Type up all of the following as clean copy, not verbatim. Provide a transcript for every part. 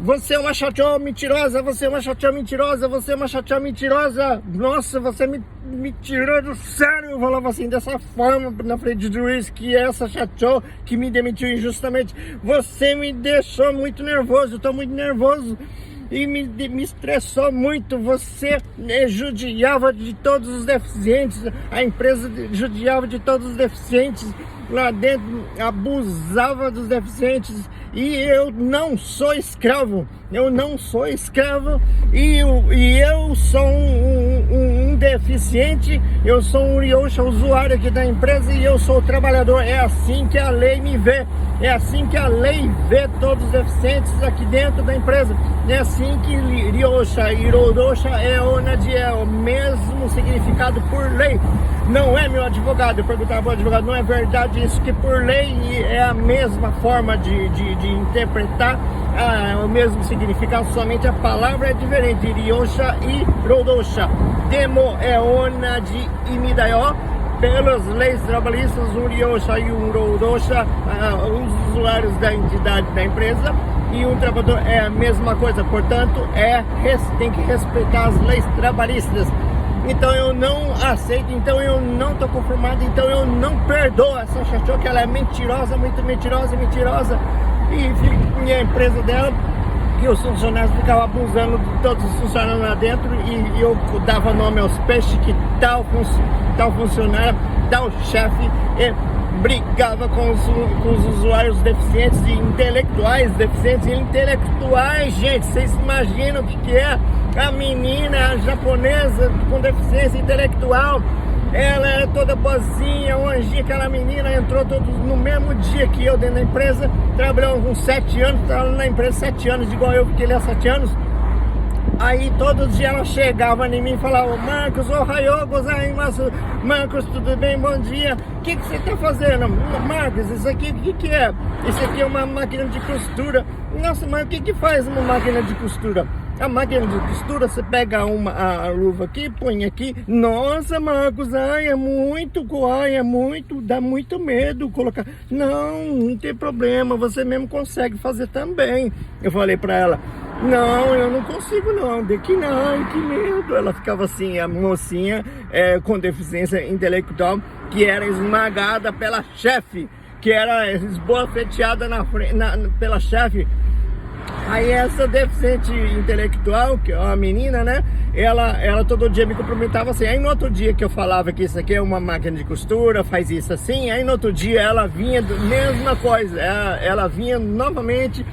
Você é uma chateau mentirosa, você é uma chateau mentirosa, você é uma chateau mentirosa. Nossa, você me tirou do sério. Eu falava assim, dessa forma, na frente do juiz, que essa chateau que me demitiu injustamente. Você me deixou muito nervoso, eu tô muito nervoso. E me estressou muito. Você judiava de todos os deficientes. A empresa judiava de todos os deficientes lá dentro, abusava dos deficientes. E eu não sou escravo. Eu não sou escravo. E eu sou um deficiente. Eu sou um Ryosha usuário aqui da empresa. E eu sou trabalhador. É assim que a lei me vê. É assim que a lei vê todos os deficientes aqui dentro da empresa. É assim que Ryosha e Rodosha é onde é o mesmo significado por lei. Não é, meu advogado? Eu perguntava ao advogado, não é verdade isso que por lei é a mesma forma de interpretar o mesmo significado, somente a palavra é diferente. Ryosha e Rodosha. Demo é ona de imidayo. Pelas leis trabalhistas, um Ryosha e um Rodosha, os usuários da entidade da empresa, e um trabalhador é a mesma coisa, portanto, tem que respeitar as leis trabalhistas. Então eu não aceito, então eu não estou conformado, então eu não perdoo essa chateau, que ela é mentirosa, muito mentirosa, e a empresa dela, que os funcionários ficavam abusando de todos os funcionários lá dentro, e eu dava nome aos peixes, que tal funcionário, tal chefe, brigava com os usuários deficientes e intelectuais, gente, vocês imaginam o que é? A menina japonesa com deficiência intelectual, ela era toda boazinha, anjinha, aquela menina entrou no mesmo dia que eu dentro da empresa, trabalhou com 7 anos, estava na empresa 7 anos, igual eu, fiquei ali há 7 anos. Aí todo dia ela chegava em mim e falava, Marcos, ohayou gozaimasu, Marcos, tudo bem, bom dia, o que você está fazendo? Marcos, isso aqui, o que é? Isso aqui é uma máquina de costura. Nossa, mas o que faz uma máquina de costura? A máquina de costura, você pega a luva aqui, põe aqui. Nossa, Marcos, é muito, dá muito medo colocar. Não tem problema, você mesmo consegue fazer também. Eu falei pra ela, não, eu não consigo não, que medo. Ela ficava assim, a mocinha com deficiência intelectual, que era esmagada pela chefe, que era esbofeteada pela chefe. Aí essa deficiente intelectual, que é uma menina, né? Ela todo dia me cumprimentava assim. Aí no outro dia que eu falava que isso aqui é uma máquina de costura, faz isso assim. Aí no outro dia ela vinha, mesma coisa. Ela vinha novamente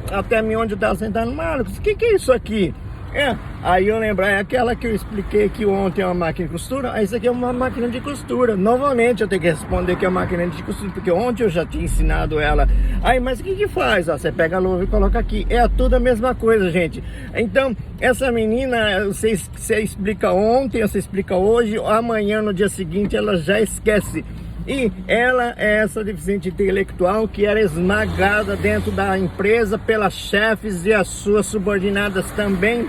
até mim onde eu estava sentado. Marcos, o que é isso aqui? Aí eu lembro, é aquela que eu expliquei que ontem é uma máquina de costura. Aí isso aqui é uma máquina de costura. Novamente eu tenho que responder que é uma máquina de costura, porque ontem eu já tinha ensinado ela. Aí, mas o que faz? Você pega a luva e coloca aqui. É tudo a mesma coisa, gente. Então, essa menina, você explica ontem, você explica hoje, amanhã, no dia seguinte, ela já esquece. E ela é essa deficiente intelectual que era esmagada dentro da empresa pelas chefes e as suas subordinadas também,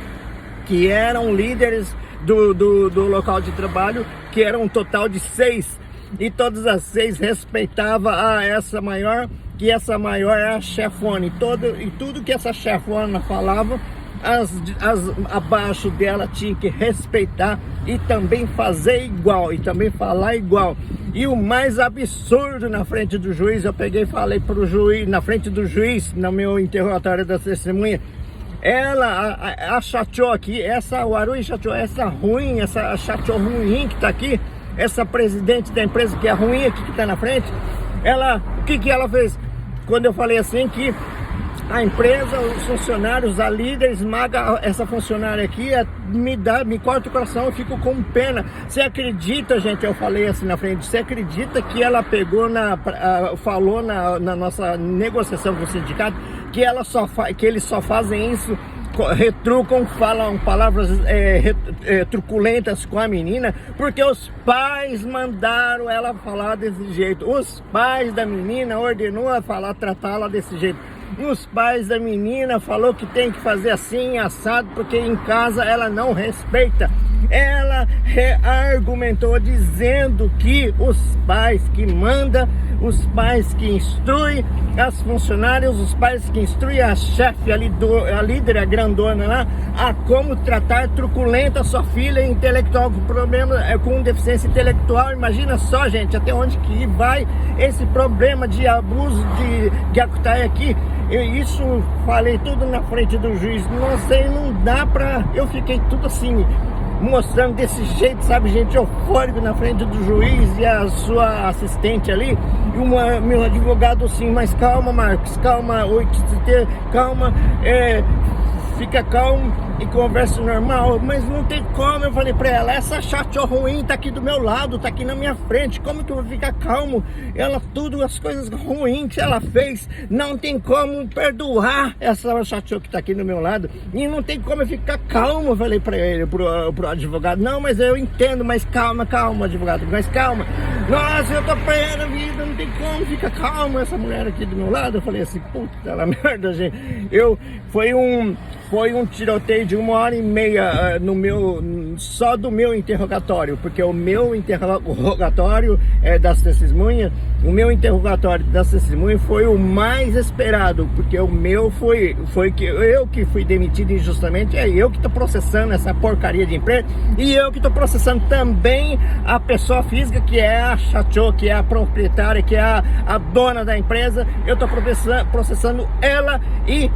que eram líderes do local de trabalho, que era um total de 6. E todas as 6 respeitavam essa maior, que essa maior é a chefona. E tudo que essa chefona falava, abaixo dela tinha que respeitar e também fazer igual, e também falar igual. E o mais absurdo, na frente do juiz, eu peguei e falei pro juiz, na frente do juiz, no meu interrogatório da testemunha, a chateau aqui, essa Warui chateau, essa chateau ruim que tá aqui, essa presidente da empresa que é ruim aqui, que tá na frente, o que ela fez? Quando eu falei assim que a empresa, os funcionários, a líder esmaga essa funcionária aqui, me corta o coração, eu fico com pena. Você acredita, gente, eu falei assim na frente, você acredita que ela pegou, falou na nossa negociação com o sindicato, que eles só fazem isso, retrucam, falam palavras truculentas com a menina, porque os pais mandaram ela falar desse jeito, os pais da menina ordenou a tratá-la desse jeito. Os pais da menina falou que tem que fazer assim, assado, porque em casa ela não respeita. Ela argumentou dizendo que os pais que mandam os pais que instruem as funcionárias, os pais que instruem a chefe, a líder, a grandona lá, a como tratar truculenta a sua filha intelectual com problema, com deficiência intelectual. Imagina só, gente, até onde que vai esse problema de abuso de Yakutaia aqui. Isso falei tudo na frente do juiz. Não sei, não dá pra... Eu fiquei tudo assim, mostrando desse jeito, sabe, gente, eufórico na frente do juiz e a sua assistente ali, e meu advogado assim, mas calma, Marcos, calma, calma, fica calmo e conversa normal. Mas não tem como. Eu falei pra ela, essa chato ruim tá aqui do meu lado, tá aqui na minha frente, como que eu vou ficar calmo? Ela, tudo, as coisas ruins que ela fez, não tem como perdoar essa chato que tá aqui do meu lado, e não tem como eu ficar calmo. Eu falei pra ele, pro advogado, não, mas eu entendo, mas calma, advogado, mas calma. Nossa, eu tô perdendo a vida, não tem como ficar calmo, essa mulher aqui do meu lado. Eu falei assim, puta merda, gente. Foi um tiroteio de 1h30 só do meu interrogatório, porque o meu interrogatório das testemunhas, foi o mais esperado, porque o meu foi que eu que fui demitido injustamente, eu que tô processando essa porcaria de empresa, e eu que tô processando também a pessoa física, que é a Chateau, que é a proprietária, que é a dona da empresa. Eu tô processando ela e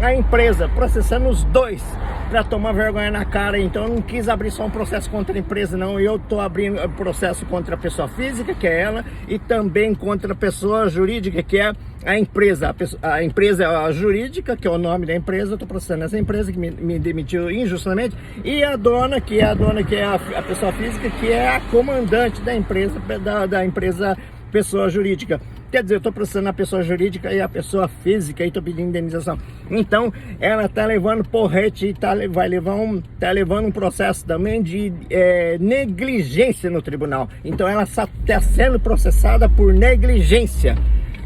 a empresa, processando os dois para tomar vergonha na cara. Então eu não quis abrir só um processo contra a empresa, não. Eu tô abrindo processo contra a pessoa física, que é ela, e também contra a pessoa jurídica, que é a empresa. A empresa jurídica, que é o nome da empresa, eu tô processando essa empresa que me demitiu injustamente, e a dona, que é a pessoa física, que é a comandante da empresa, da empresa pessoa jurídica. Quer dizer, eu estou processando a pessoa jurídica e a pessoa física e estou pedindo indenização. Então, ela está levando porrete e tá levando um processo também de negligência no tribunal. Então, ela está sendo processada por negligência.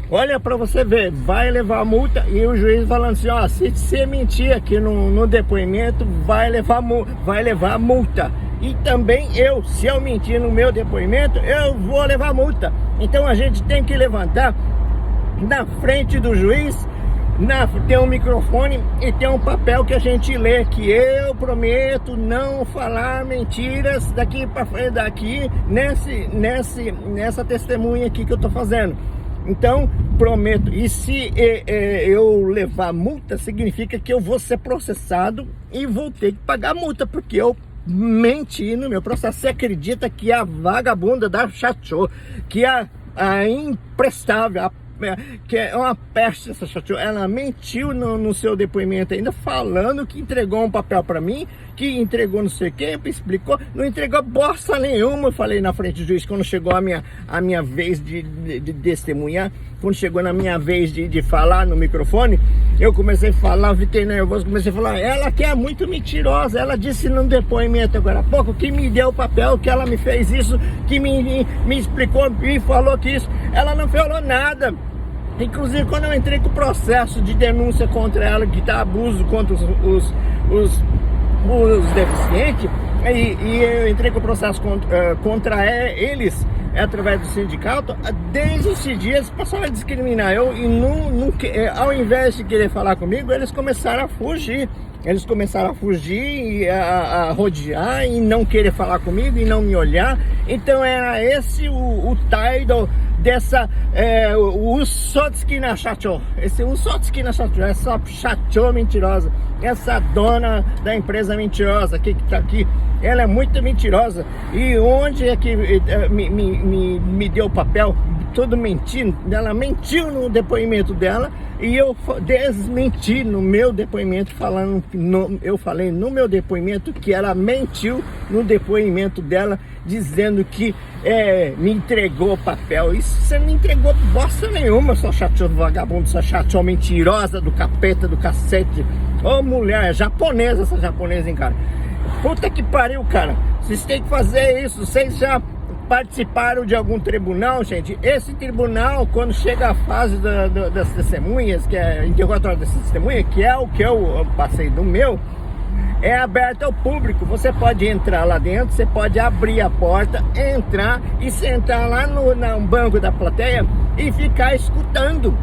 Olha, para você ver, vai levar multa, e o juiz falando assim, ó, se você mentir aqui no depoimento, vai levar multa. E também se eu mentir no meu depoimento, eu vou levar multa. Então a gente tem que levantar na frente do juiz, tem um microfone e tem um papel que a gente lê, que eu prometo não falar mentiras daqui para frente, nessa testemunha aqui que eu tô fazendo. Então, prometo. E se eu levar multa, significa que eu vou ser processado e vou ter que pagar multa, porque eu menti no meu processo. Você acredita que a vagabunda da Chateau, que a imprestável, que é uma peste essa Chateau, ela mentiu no seu depoimento, ainda falando que entregou um papel para mim, que entregou não sei o que, explicou, não entregou bosta nenhuma. Eu falei na frente do juiz, quando chegou a minha vez de testemunhar, quando chegou na minha vez de falar no microfone, eu comecei a falar, fiquei nervoso, comecei a falar, ela que é muito mentirosa, ela disse no depoimento agora há pouco que me deu o papel, que ela me fez isso, que me explicou, me falou que isso, ela não falou nada. Inclusive, quando eu entrei com o processo de denúncia contra ela, que tá abuso contra os deficientes, e eu entrei com o processo contra eles, através do sindicato, desde esses dias passaram a discriminar eu, e ao invés de querer falar comigo, eles começaram a fugir. Eles começaram a fugir e a rodear e não querer falar comigo e não me olhar. Então era esse o title dessa Usotsuki na Chateau. Esse Usotsuki na Chateau, essa Chateau mentirosa, essa dona da empresa mentirosa que tá aqui, ela é muito mentirosa. E onde é que me deu o papel? Todo mentindo. Ela mentiu no depoimento dela e eu desmenti no meu depoimento, eu falei no meu depoimento que ela mentiu no depoimento dela, dizendo que me entregou o papel. Isso você não entregou bosta nenhuma, sua Chateau vagabundo, sua Chateau mentirosa do capeta, do cacete. Ô mulher japonesa, essa japonesa, hein, cara. Puta que pariu, cara. Vocês têm que fazer isso. Vocês já participaram de algum tribunal, gente? Esse tribunal, quando chega a fase das testemunhas, que é interrogatório das testemunhas, que é o que eu passei do meu, é aberta ao público. Você pode entrar lá dentro, você pode abrir a porta, entrar e sentar lá no banco da plateia e ficar escutando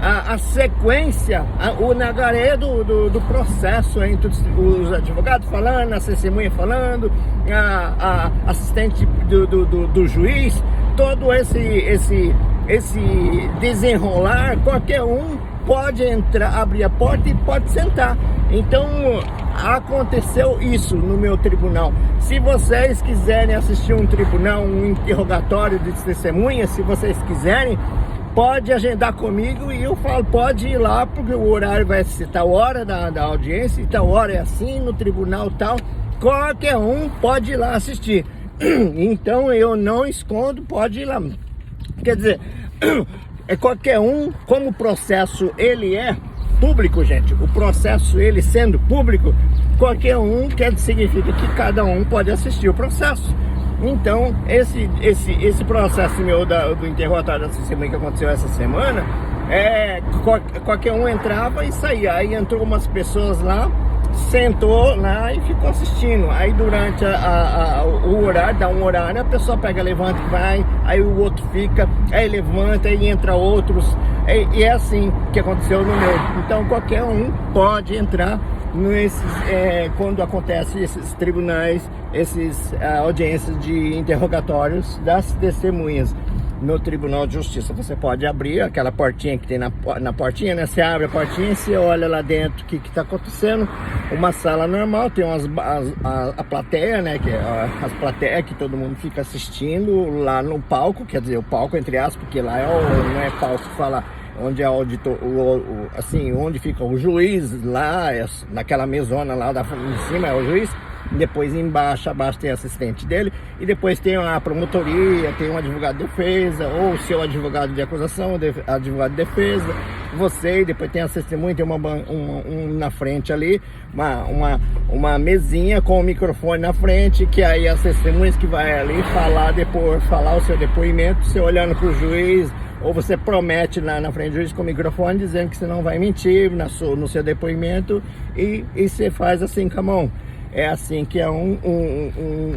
a sequência, o nagaré do processo entre os advogados falando, a testemunha falando, a assistente do juiz, todo esse desenrolar. Qualquer um pode entrar, abrir a porta e pode sentar. Então aconteceu isso no meu tribunal. Se vocês quiserem assistir um tribunal, um interrogatório de testemunhas, se vocês quiserem, pode agendar comigo e eu falo, pode ir lá, porque o horário vai ser tal hora da audiência, e tal hora é assim, no tribunal tal. Qualquer um pode ir lá assistir. Então eu não escondo, pode ir lá. Quer dizer, é qualquer um, como o processo ele é público, gente, o processo ele sendo público, qualquer um significa que cada um pode assistir o processo. Então, esse processo meu do interrogatório da testemunha que aconteceu essa semana, qualquer um entrava e saía. Aí entrou umas pessoas lá, sentou lá e ficou assistindo. Aí durante o horário, dá um horário, a pessoa pega, levanta e vai, aí o outro fica, aí levanta e entra outros. E é assim que aconteceu no meu. Então qualquer um pode entrar quando acontece esses tribunais, esses audiências de interrogatórios das testemunhas no Tribunal de Justiça. Você pode abrir aquela portinha que tem na portinha, né? Você abre a portinha e você olha lá dentro o que está acontecendo. Uma sala normal, tem a plateia, né? Que é as plateias que todo mundo fica assistindo lá no palco, quer dizer, o palco entre aspas, porque lá não é palco que fala, onde é auditor, assim, onde fica o juiz lá, naquela mesona lá em cima é o juiz. Depois abaixo tem assistente dele, e depois tem a promotoria, tem um advogado de defesa, ou o seu advogado de acusação, advogado de defesa, você, e depois tem a testemunha, tem na frente ali, uma mesinha com o microfone na frente, que aí as testemunhas que vai ali falar o seu depoimento, você olhando para o juiz, ou você promete lá na frente do juiz com o microfone, dizendo que você não vai mentir no seu depoimento, e você faz assim com a mão. É assim que é um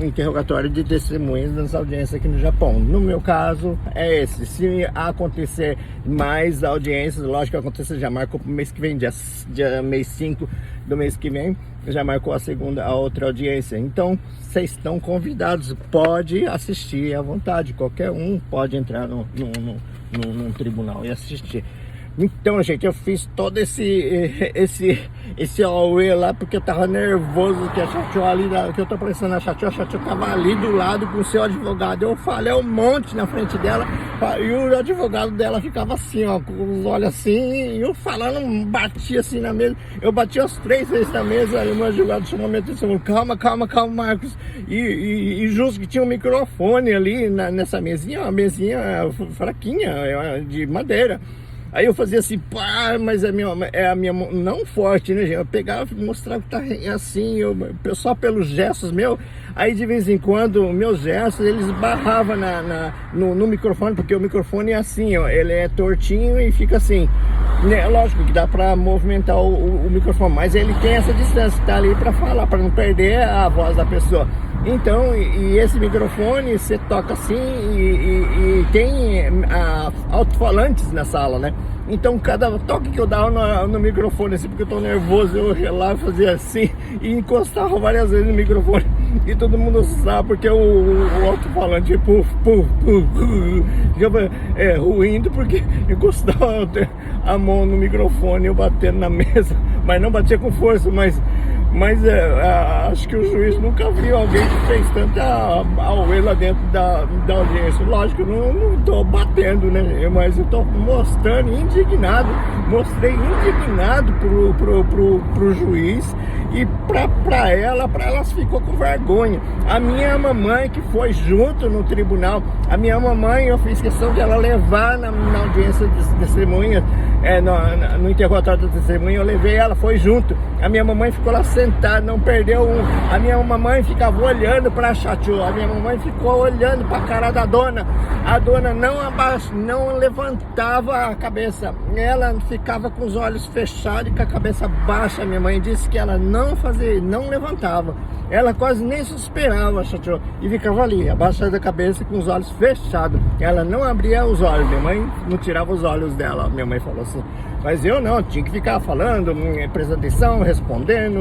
interrogatório de testemunhas nas audiências aqui no Japão. No meu caso, é esse. Se acontecer mais audiências, lógico que acontecer, já marcou para o mês que vem, mês 5 do mês que vem, já marcou a outra audiência. Então, vocês estão convidados, pode assistir à vontade. Qualquer um pode entrar num tribunal e assistir. Então, gente, eu fiz todo esse auê lá porque eu tava nervoso, que a Chacho ali, que eu tô prestando a Chacho tava ali do lado com o seu advogado. Eu falei um monte na frente dela, e o advogado dela ficava assim, ó, com os olhos assim, e eu falando, batia assim na mesa. Eu bati as 3 vezes na mesa, aí o meu advogado chamou minha atenção, calma, Marcos. E justo que tinha um microfone ali nessa mesinha, uma mesinha fraquinha, de madeira. Aí eu fazia assim, pá, mas a minha mão, não forte, né, gente? Eu pegava e mostrava que tá assim, só pelos gestos meus. Aí de vez em quando, meus gestos, eles barravam no microfone, porque o microfone é assim, ó, ele é tortinho e fica assim. Né? Lógico que dá pra movimentar o microfone, mas ele tem essa distância, tá ali pra falar, pra não perder a voz da pessoa. Então, e esse microfone, você toca assim e tem alto-falantes na sala, né? Então, cada toque que eu dava no microfone, assim, porque eu tô nervoso, eu relava, fazia assim e encostava várias vezes no microfone. E todo mundo sabe, porque o alto-falante ruindo, porque encostava a mão no microfone, eu batendo na mesa, mas não batia com força, mas acho que o juiz nunca viu alguém que fez tanta auê lá dentro da audiência. Lógico, eu não tô batendo, né? Mas eu tô mostrei indignado pro juiz e pra ela ficou com vergonha. A minha mamãe, que foi junto no tribunal, a minha mamãe, eu fiz questão de ela levar na audiência de testemunha, no interrogatório da testemunha, eu levei ela, foi junto. A minha mamãe ficou lá sentada, não perdeu a minha mamãe ficava olhando pra Chacho, a minha mamãe ficou olhando pra cara da dona. A dona não levantava a cabeça, ela ficava com os olhos fechados e com a cabeça baixa. Minha mãe disse que ela não levantava, ela quase nem suspirava, e ficava ali, abaixada da cabeça com os olhos fechados. Ela não abria os olhos, minha mãe não tirava os olhos dela, minha mãe falou assim. Mas eu não, tinha que ficar falando, prestando atenção, respondendo,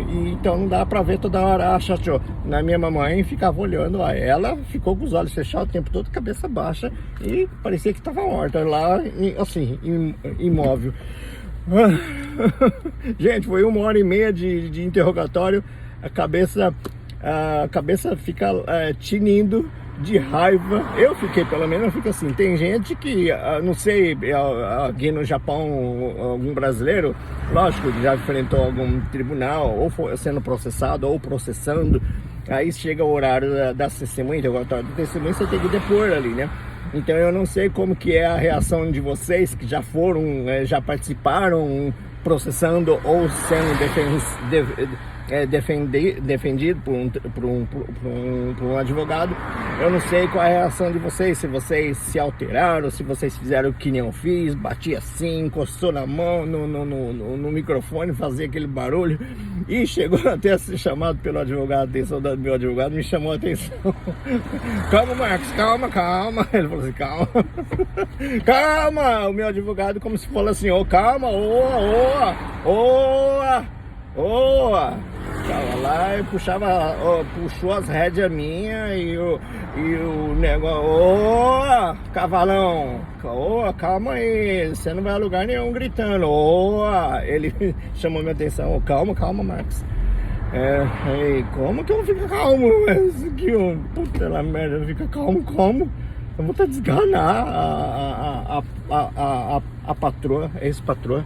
e então não dá pra ver toda hora, Na minha mamãe ficava olhando, ela ficou com os olhos fechados o tempo todo, cabeça baixa, e parecia que estava morta lá, assim, imóvel. Gente, foi 1h30 de interrogatório, a cabeça fica tinindo de raiva. Eu fiquei, pelo menos eu fico assim. Tem gente que, não sei, aqui no Japão, algum brasileiro, lógico, já enfrentou algum tribunal, ou foi sendo processado, ou processando. Aí chega o horário da testemunha, interrogatório da testemunha, você tem que depor ali, né? Então eu não sei como que é a reação de vocês que já foram, já participaram processando ou sendo defendido por um advogado. Eu não sei qual é a reação de vocês, se vocês se alteraram, se vocês fizeram o que nem eu fiz, bati assim, encostou na mão no microfone, fazia aquele barulho, e chegou até a ser chamado pelo advogado. A atenção do meu advogado me chamou a atenção. Calma, Marcos, calma. Ele falou assim, calma. Calma, o meu advogado como se fosse assim, calma, tava lá e puxou as rédeas minhas e o negócio, cavalão, calma aí, você não vai a lugar nenhum gritando, ele chamou minha atenção, calma, Marcos. Como que eu vou ficar calmo? Isso aqui, puta la merda, fica calmo. Eu vou desganar a patroa, ex-patroa.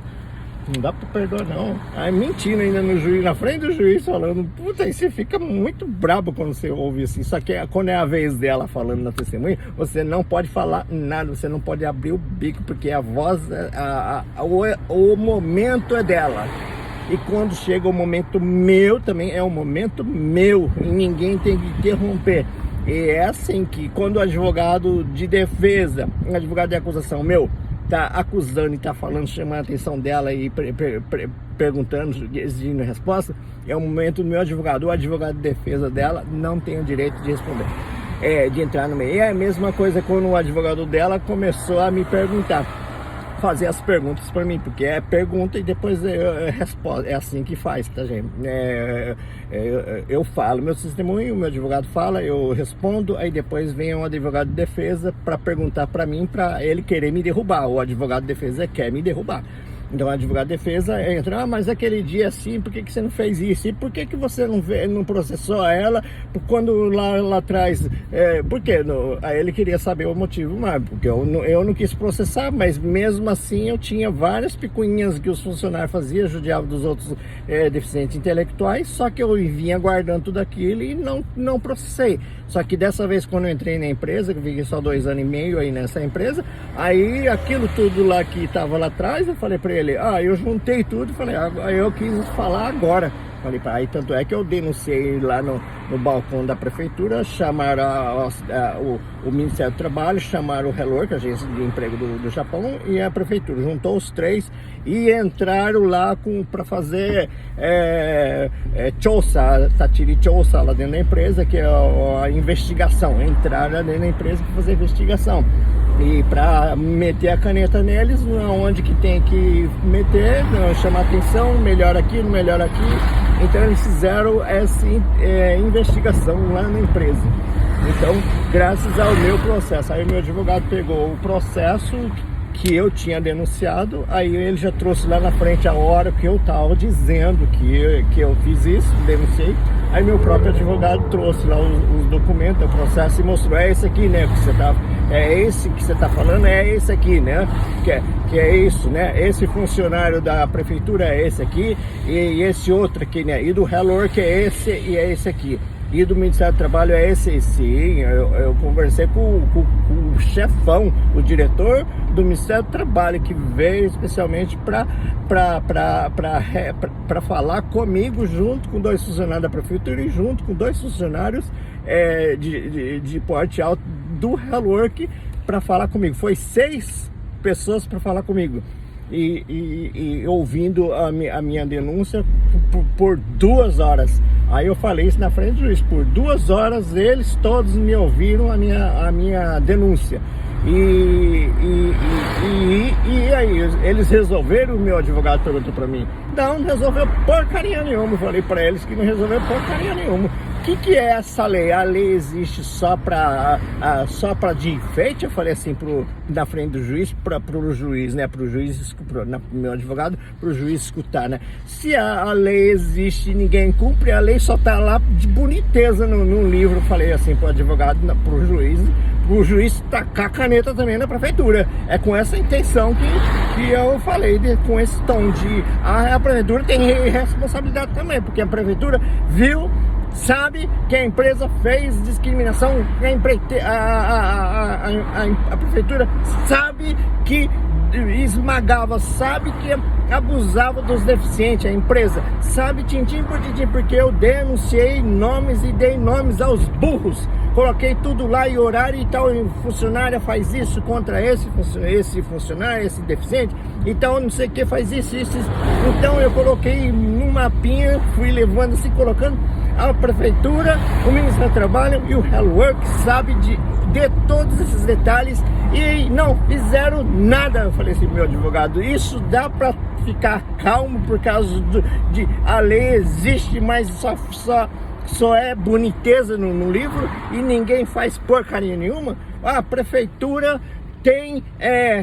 Não dá pra perdoar, não. Aí mentindo ainda no juiz, na frente do juiz, falando. Puta, aí você fica muito brabo quando você ouve assim. Só que quando é a vez dela falando na testemunha, você não pode falar nada, você não pode abrir o bico, porque a voz, o momento é dela. E quando chega o momento meu, também é o momento meu, e ninguém tem que interromper. E é assim que quando o advogado de defesa, o advogado de acusação meu, tá acusando e tá falando, chamando a atenção dela e perguntando, exigindo resposta, é o momento do meu advogado. O advogado de defesa dela não tem o direito de responder, de entrar no meio. E é a mesma coisa quando o advogado dela começou a me perguntar, fazer as perguntas para mim, porque é pergunta e depois resposta. É assim que faz, tá, gente? Eu falo meu testemunho, o meu advogado fala, eu respondo, aí depois vem um advogado de defesa para perguntar para mim, para ele querer me derrubar. O advogado de defesa quer me derrubar. Então o advogado de defesa entra, mas aquele dia assim, por que você não fez isso? E por que você não processou ela quando lá atrás? Por quê? Aí ele queria saber o motivo, mas porque eu não quis processar, mas mesmo assim eu tinha várias picuinhas que os funcionários faziam, judiavam dos outros deficientes intelectuais, só que eu vinha guardando tudo aquilo e não processei. Só que dessa vez, quando eu entrei na empresa, que eu fiquei só 2 anos e meio aí nessa empresa, aí aquilo tudo lá que estava lá atrás, eu falei para ele, eu juntei tudo e falei, eu quis falar agora. Falei, aí tanto é que eu denunciei lá no balcão da prefeitura, chamaram o Ministério do Trabalho, chamaram o Helor, que é a agência de emprego do Japão, e a prefeitura, juntou os 3 e entraram lá para fazer tatiri chosa lá dentro da empresa, que é a investigação. Entraram dentro da empresa para fazer investigação e para meter a caneta neles, onde que tem que meter, chamar atenção, melhor aqui, não melhor aqui. Então eles fizeram essa investigação lá na empresa. Então, graças ao meu processo, aí o meu advogado pegou o processo que eu tinha denunciado, aí ele já trouxe lá na frente a hora que eu estava dizendo que eu fiz isso, denunciei. Aí meu próprio advogado trouxe lá os documentos, o processo, e mostrou, esse aqui, né, esse que você tá falando, é esse aqui, né, que é isso, né, esse funcionário da prefeitura é esse aqui, e esse outro aqui, né, e do Helor que é esse, e é esse aqui. E do Ministério do Trabalho é esse, sim. Eu conversei com o chefão, o diretor do Ministério do Trabalho, que veio especialmente para falar comigo, junto com 2 funcionários da prefeitura e junto com 2 funcionários de porte alto do Helwork, para falar comigo. Foi 6 pessoas para falar comigo. e ouvindo a minha denúncia por 2 horas. Aí eu falei isso na frente do juiz, por 2 horas eles todos me ouviram a minha denúncia. E aí, eles resolveram? O meu advogado perguntou pra mim. Não resolveu porcaria nenhuma. Eu falei pra eles que não resolveu porcaria nenhuma. O que é essa lei? A lei existe só pra de enfeite? Eu falei assim na frente do juiz, pro juiz, né? Pro juiz, meu advogado, pro juiz escutar, né? Se a lei existe e ninguém cumpre, a lei só tá lá de boniteza no livro. Eu falei assim pro advogado, pro juiz. O juiz tacar a caneta também na prefeitura. É com essa intenção que eu falei, com esse tom de a prefeitura tem responsabilidade também, porque a prefeitura viu, sabe que a empresa fez discriminação, que a prefeitura sabe que esmagava, sabe que abusava dos deficientes, a empresa sabe tintim por tintim, porque eu denunciei nomes e dei nomes aos burros, coloquei tudo lá e horário e tal, e funcionária faz isso contra esse funcionário, esse deficiente, então não sei o que faz isso. Então eu coloquei num mapinha, fui levando assim, colocando. A prefeitura, o Ministério do Trabalho e o Hello Work sabe de todos esses detalhes e não fizeram nada. Eu falei assim, meu advogado, isso dá para ficar calmo por causa de a lei existe, mas só é boniteza no livro e ninguém faz porcaria nenhuma. A prefeitura tem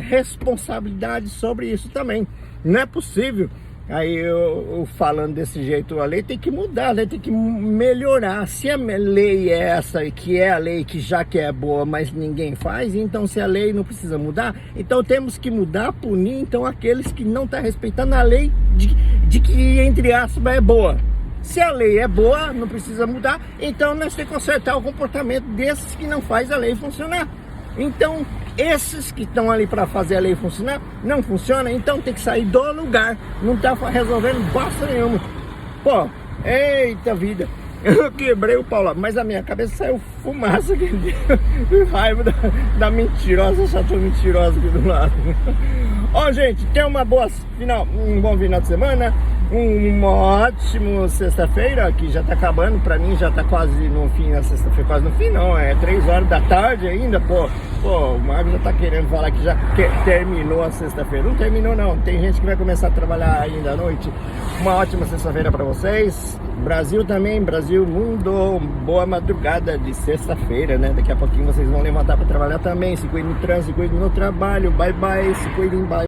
responsabilidade sobre isso também. Não é possível. Aí eu falando desse jeito, a lei tem que mudar, a lei tem que melhorar. Se a lei é essa, que é a lei que já que é boa, mas ninguém faz, então se a lei não precisa mudar, então temos que mudar, punir então aqueles que não estão respeitando a lei de que, entre aspas, é boa. Se a lei é boa, não precisa mudar, então nós temos que consertar o comportamento desses que não faz a lei funcionar. Então, esses que estão ali para fazer a lei funcionar, não funciona, então tem que sair do lugar. Não tá resolvendo bosta nenhuma. Pô, eita vida. Eu quebrei o pau lá, mas a minha cabeça saiu fumaça aqui. Raiva da mentirosa, chato mentirosa aqui do lado. Ó, gente, tenha um bom final de semana. Um ótimo sexta-feira, que já tá acabando, pra mim já tá quase no fim da sexta-feira, quase no fim não, é 3 horas da tarde ainda, pô, o Marcos já tá querendo falar que já terminou a sexta-feira. Não terminou não, tem gente que vai começar a trabalhar ainda à noite. Uma ótima sexta-feira pra vocês, Brasil também, Brasil, mundo, boa madrugada de sexta-feira, né, daqui a pouquinho vocês vão levantar pra trabalhar também, se cuidem no trânsito, se cuidem no trabalho, bye bye, se cuidem, bye.